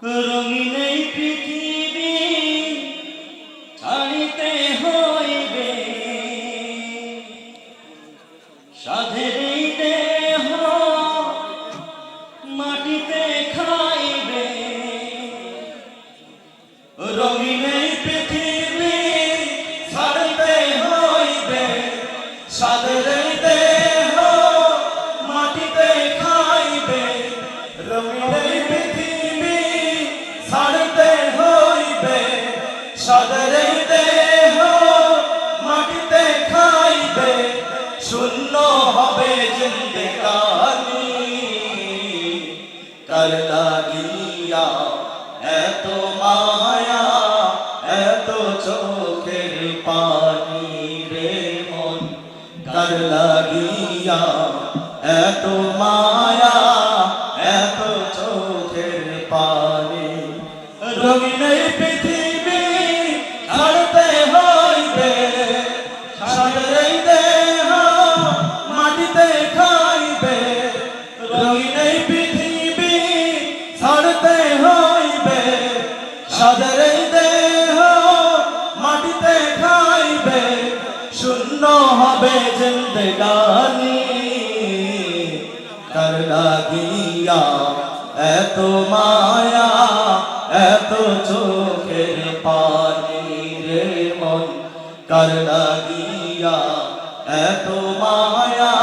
রঙিন এই পৃথিবী ছাড়িতে হইবে, সাধের এই দেহ মাটিতে খাইবে। রঙিন এই পৃথিবী ছাড়িতে হইবে, সাধের এই দেহ মাটিতে খাইবে। রঙিন এই পৃথিবী ছাড়িতে হইবে, সাধের এই দেহ মাটিতে খাইবে। শূন্য হবে জিন্দেগানি, কার লাগিয়া এত মায়া, এত চোখের পানি রে মন। কার লাগিয়া এত মায়া, এত চোখের পানি। রঙিন এই পৃথিবী ছাড়তে হইবে, সাধের এই দেহ মাটিতে খাইবে। রঙিন এই পৃথিবী ছাড়তে হইবে, সাধের এই দেহ মাটিতে খাইবে। শূন্য হবে জিন্দেগানি, কার লাগিয়া এত মায়া, এত চোখের পানি রে মন। কার লাগিয়া এত মায়া,